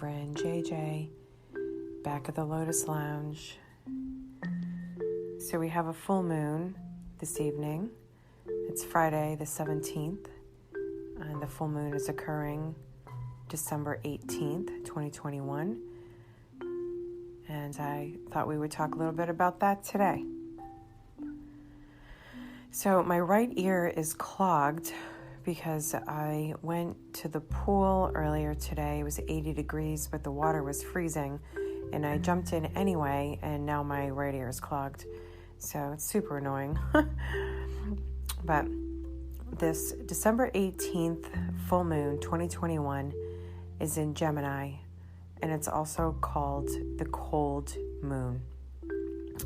Reverend JJ, back at the Lotus Lounge. So we have a full moon this evening. It's Friday the 17th, and the full moon is occurring December 18th, 2021. And I thought we would talk a little bit about that today. So my right ear is clogged because I went to the pool earlier today. It was 80 degrees, but the water was freezing, and I jumped in anyway, and now my right ear is clogged. So it's super annoying. But this December 18th full moon 2021 is in Gemini, and it's also called the Cold Moon.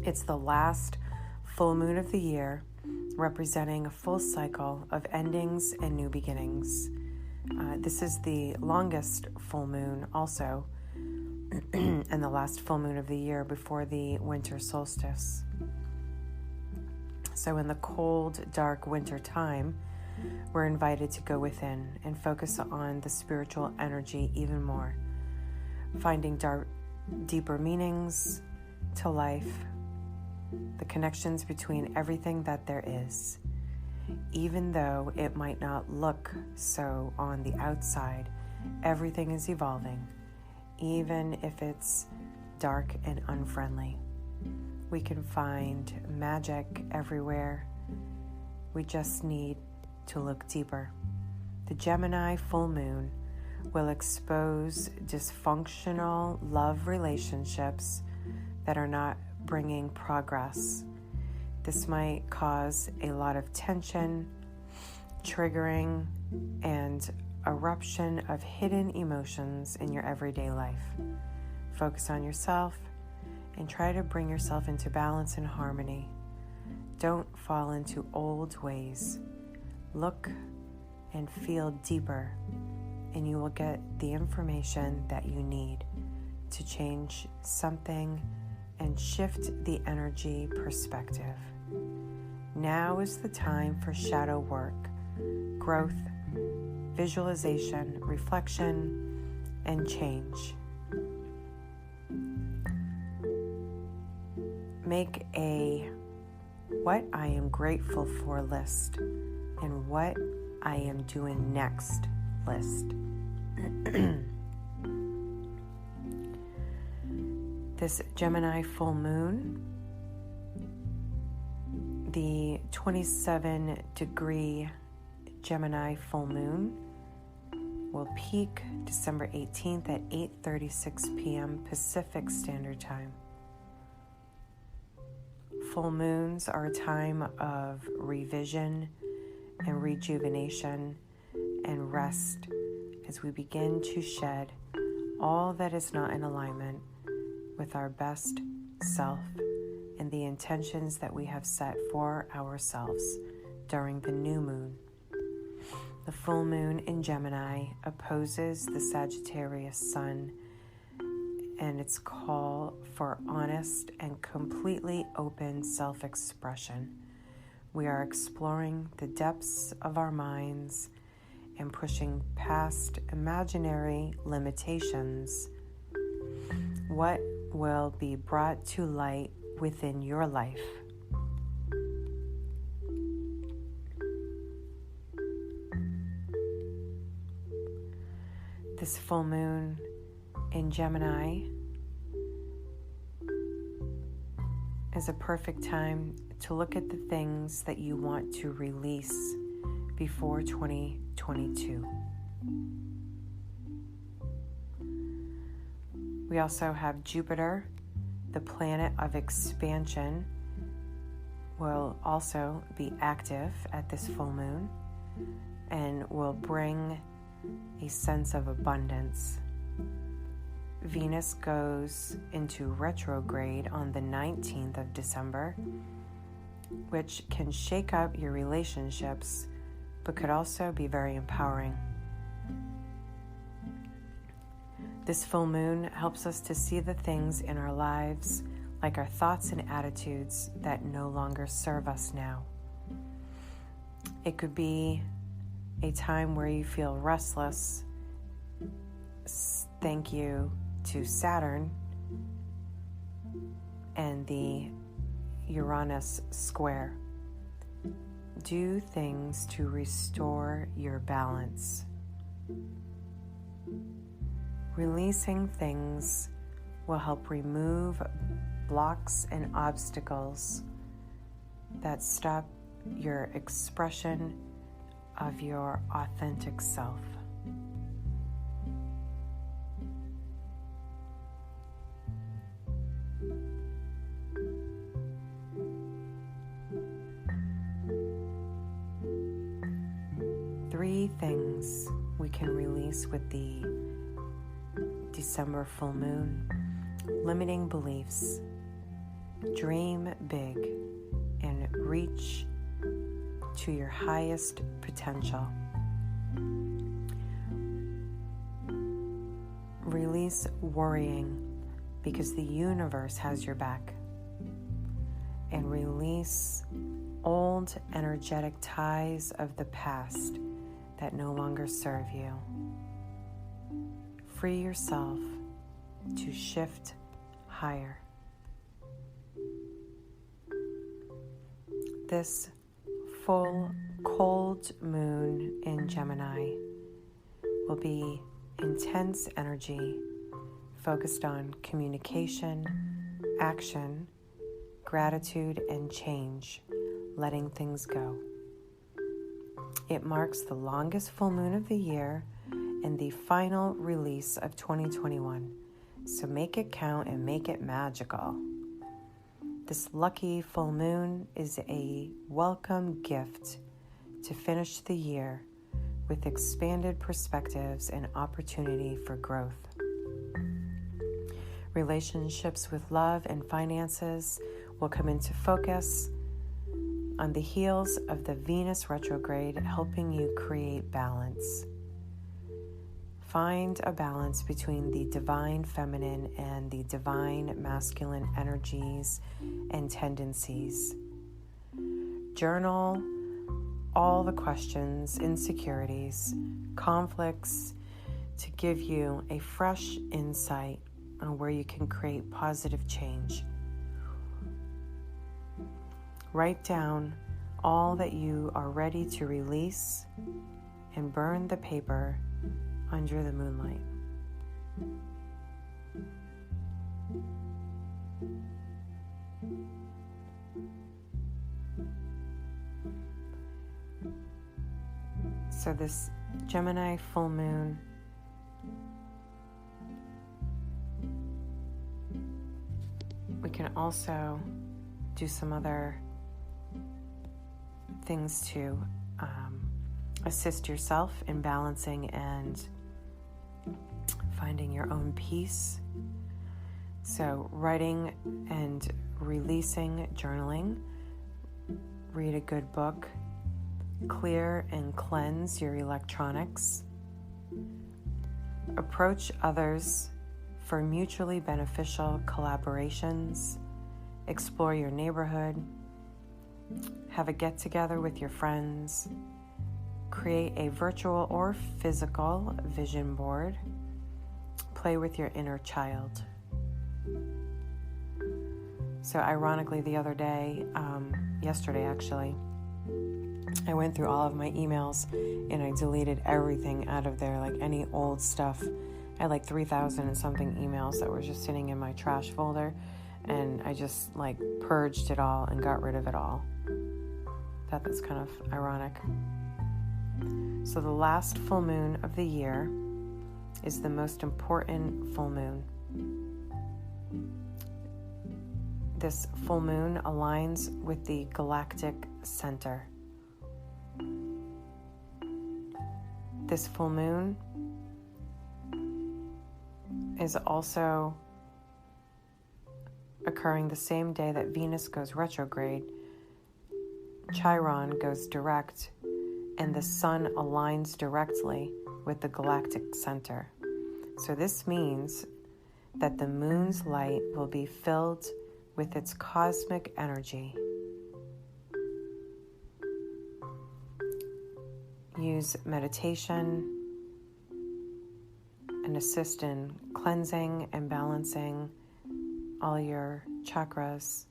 It's the last full moon of the year, representing a full cycle of endings and new beginnings. This is the longest full moon also, and the last full moon of the year before the winter solstice. So in the cold, dark winter time, we're invited to go within and focus on the spiritual energy even more, finding deeper meanings to life, the connections between everything that there is. Even though it might not look so on the outside, everything is evolving, even if it's dark and unfriendly. We can find magic everywhere. We just need to look deeper. The Gemini full moon will expose dysfunctional love relationships that are not bringing progress. This might cause a lot of tension, triggering, and eruption of hidden emotions in your everyday life. Focus on yourself and try to bring yourself into balance and harmony. Don't fall into old ways. Look and feel deeper, and you will get the information that you need to change something and shift the energy perspective. Now is the time for shadow work, growth, visualization, reflection, and change. Make a what I am grateful for list and what I am doing next list. This Gemini full moon, the 27-degree Gemini full moon, will peak December 18th at 8:36 p.m. Pacific Standard Time. Full moons are a time of revision and rejuvenation and rest as we begin to shed all that is not in alignment with our best self and the intentions that we have set for ourselves during the new moon. The full moon in Gemini opposes the Sagittarius sun and its call for honest and completely open self-expression. We are exploring the depths of our minds and pushing past imaginary limitations. What will be brought to light within your life? This full moon in Gemini is a perfect time to look at the things that you want to release before 2022. We also have Jupiter, the planet of expansion, will also be active at this full moon and will bring a sense of abundance. Venus goes into retrograde on the 19th of December, which can shake up your relationships, but could also be very empowering. This full moon helps us to see the things in our lives, like our thoughts and attitudes, that no longer serve us now. It could be a time where you feel restless, thank you to Saturn and the Uranus square. Do things to restore your balance. Releasing things will help remove blocks and obstacles that stop your expression of your authentic self. Three things we can release with the December full moon: limiting beliefs, dream big, and reach to your highest potential. Release worrying because the universe has your back. And release old energetic ties of the past that no longer serve you. Free yourself to shift higher. This full cold moon in Gemini will be intense energy focused on communication, action, gratitude, and change, letting things go. It marks the longest full moon of the year and the final release of 2021. So make it count and make it magical. This lucky full moon is a welcome gift to finish the year with expanded perspectives and opportunity for growth. Relationships with love and finances will come into focus on the heels of the Venus retrograde, helping you create balance. Find a balance between the divine feminine and the divine masculine energies and tendencies. Journal all the questions, insecurities, conflicts to give you a fresh insight on where you can create positive change. Write down all that you are ready to release and burn the paper under the moonlight. So this Gemini full moon we can also do some other things to assist yourself in balancing and finding your own peace. So writing and releasing, journaling, read a good book, clear and cleanse your electronics, approach others for mutually beneficial collaborations, explore your neighborhood, have a get-together with your friends, create a virtual or physical vision board, play with your inner child. So ironically, the other day, yesterday actually, I went through all of my emails and I deleted everything out of there, like any old stuff. I had like 3,000 and something emails that were just sitting in my trash folder, and I just like purged it all and got rid of it all. That's kind of ironic. So the last full moon of the year is the most important full moon. This full moon aligns with the galactic center. This full moon is also occurring the same day that Venus goes retrograde, Chiron goes direct, and the sun aligns directly with the galactic center. So this means that the moon's light will be filled with its cosmic energy. Use meditation, and assist in cleansing and balancing all your chakras.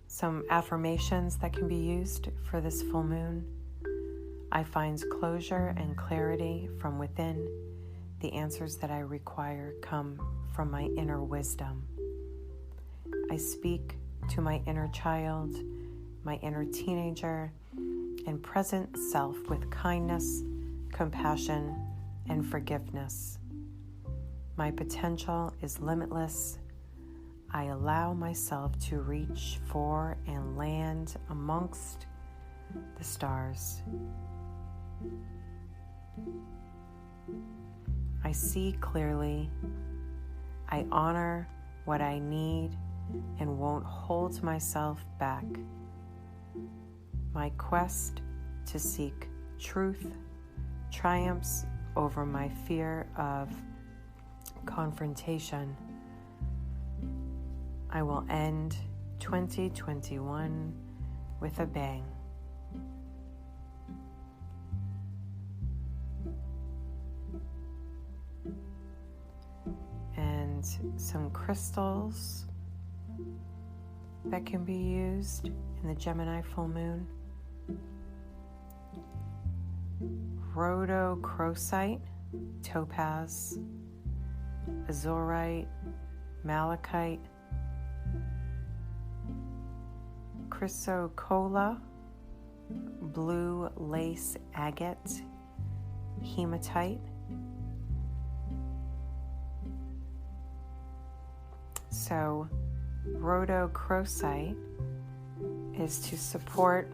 Some affirmations that can be used for this full moon. I find closure and clarity from within. The answers that I require come from my inner wisdom. I speak to my inner child, my inner teenager, and present self with kindness, compassion, and forgiveness. My potential is limitless. I allow myself to reach for and land amongst the stars. I see clearly. I honor what I need and won't hold myself back. My quest to seek truth triumphs over my fear of confrontation. I will end 2021 with a bang. And some crystals that can be used in the Gemini full moon. Rhodochrosite, topaz, azurite, malachite, chrysocolla, blue lace agate, hematite. So, rhodochrosite is to support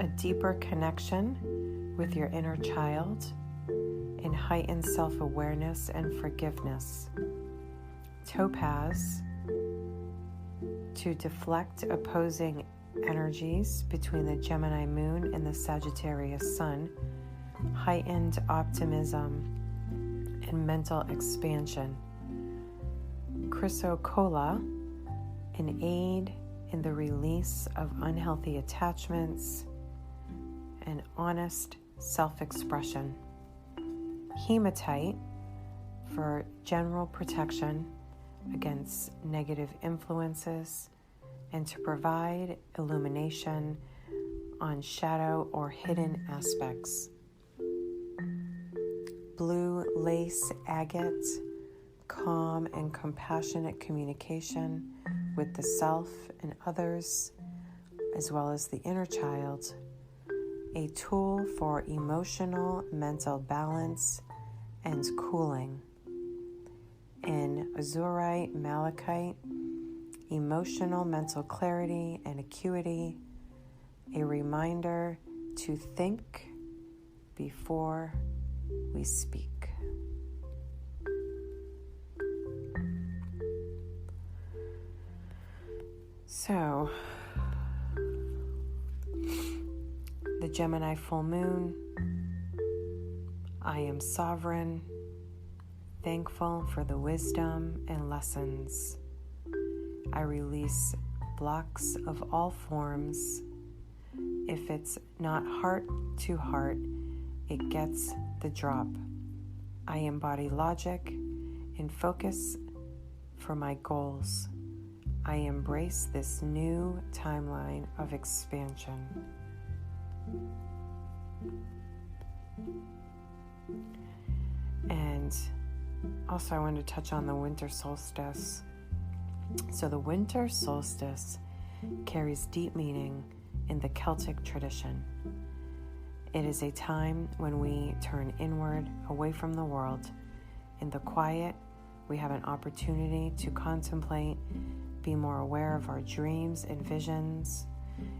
a deeper connection with your inner child and heighten self-awareness and forgiveness. Topaz, to deflect opposing energies between the Gemini moon and the Sagittarius sun, heightened optimism and mental expansion. Chrysocolla, an aid in the release of unhealthy attachments and honest self-expression. Hematite, for general protection against negative influences and to provide illumination on shadow or hidden aspects. Blue lace agate, calm and compassionate communication with the self and others, as well as the inner child. A tool for emotional, mental balance and cooling. In azurite, malachite, emotional, mental clarity and acuity, a reminder to think before we speak. So, the Gemini full moon, I am sovereign, thankful for the wisdom and lessons. I release blocks of all forms. If it's not heart to heart, it gets the drop. I embody logic and focus for my goals. I embrace this new timeline of expansion. And also I want to touch on the winter solstice. So the winter solstice carries deep meaning in the Celtic tradition. It is a time when we turn inward, away from the world. In the quiet, we have an opportunity to contemplate, be more aware of our dreams and visions.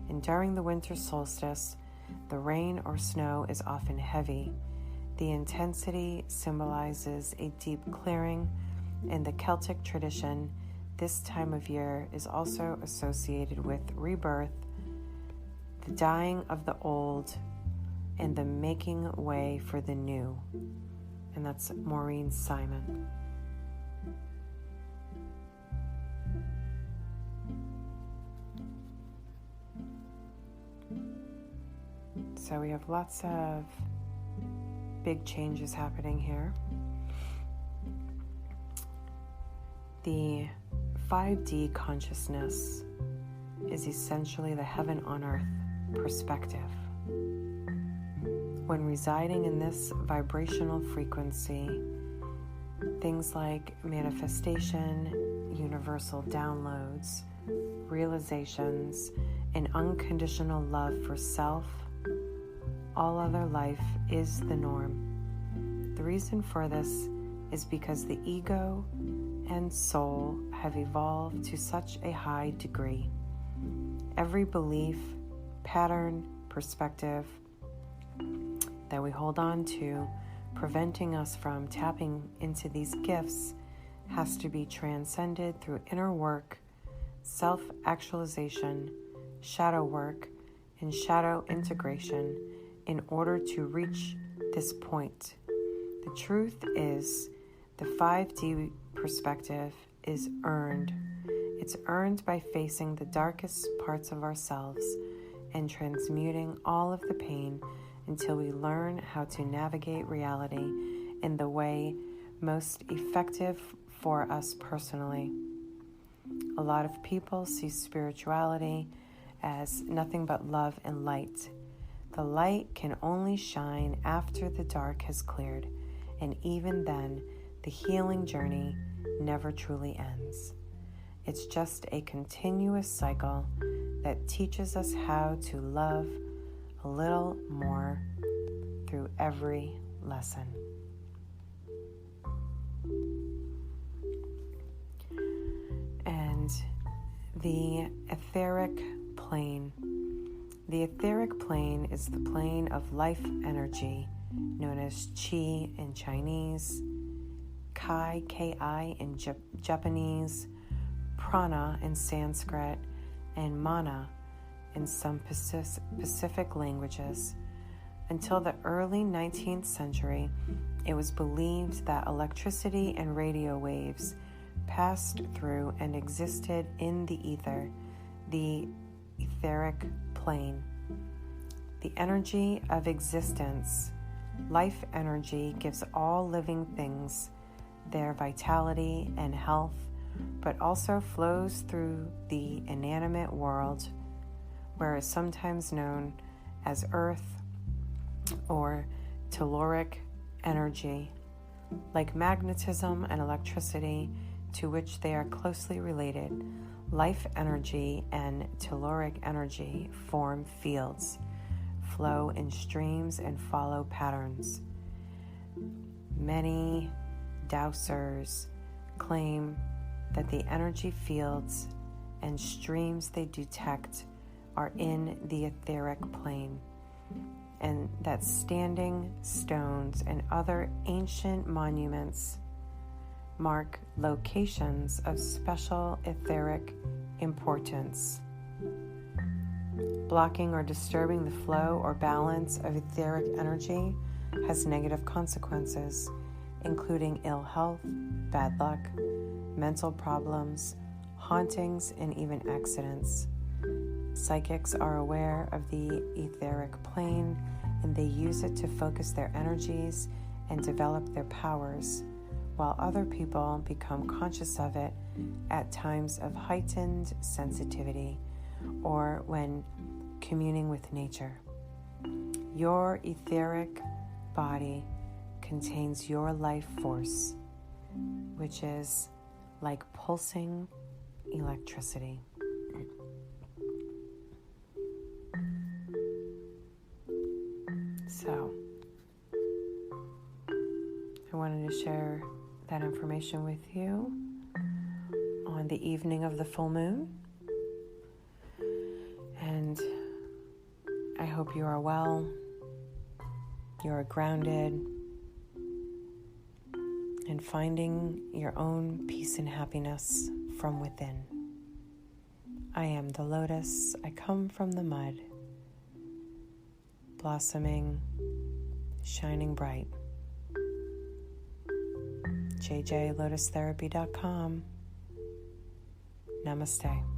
And during the winter solstice, the rain or snow is often heavy. The intensity symbolizes a deep clearing. In the Celtic tradition, this time of year is also associated with rebirth, the dying of the old, and the making way for the new. And that's Maureen Simon. So we have lots of big changes happening here. The 5D consciousness is essentially the heaven on earth perspective. When residing in this vibrational frequency, things like manifestation, universal downloads, realizations, and unconditional love for self, all other life is the norm. The reason for this is because the ego and soul have evolved to such a high degree. Every belief, pattern, perspective that we hold on to, preventing us from tapping into these gifts, has to be transcended through inner work, self-actualization, shadow work, and shadow integration in order to reach this point. The truth is, the 5D perspective is earned. It's earned by facing the darkest parts of ourselves and transmuting all of the pain until we learn how to navigate reality in the way most effective for us personally. A lot of people see spirituality as nothing but love and light. The light can only shine after the dark has cleared, and even then, the healing journey never truly ends. It's just a continuous cycle that teaches us how to love a little more through every lesson. And the etheric plane. The etheric plane is the plane of life energy, known as Qi in Chinese, Kai, Ki in Japanese, Prana in Sanskrit, and Mana in some Pacific languages. Until the early 19th century, it was believed that electricity and radio waves passed through and existed in the ether, the etheric plane. The energy of existence, life energy, gives all living things their vitality and health, but also flows through the inanimate world, where it's sometimes known as earth or telluric energy. Like magnetism and electricity, to which they are closely related, life energy and telluric energy form fields, flow in streams, and follow patterns. Many dowsers claim that the energy fields and streams they detect are in the etheric plane, and that standing stones and other ancient monuments mark locations of special etheric importance. Blocking or disturbing the flow or balance of etheric energy has negative consequences, including ill health, bad luck, mental problems, hauntings, and even accidents. Psychics are aware of the etheric plane, and they use it to focus their energies and develop their powers, while other people become conscious of it at times of heightened sensitivity or when communing with nature. Your etheric body contains your life force, which is like pulsing electricity. So, I wanted to share that information with you on the evening of the full moon. And I hope you are well, you are grounded, and finding your own peace and happiness from within. I am the lotus, I come from the mud, blossoming, shining bright. JJLotusTherapy.com. Namaste.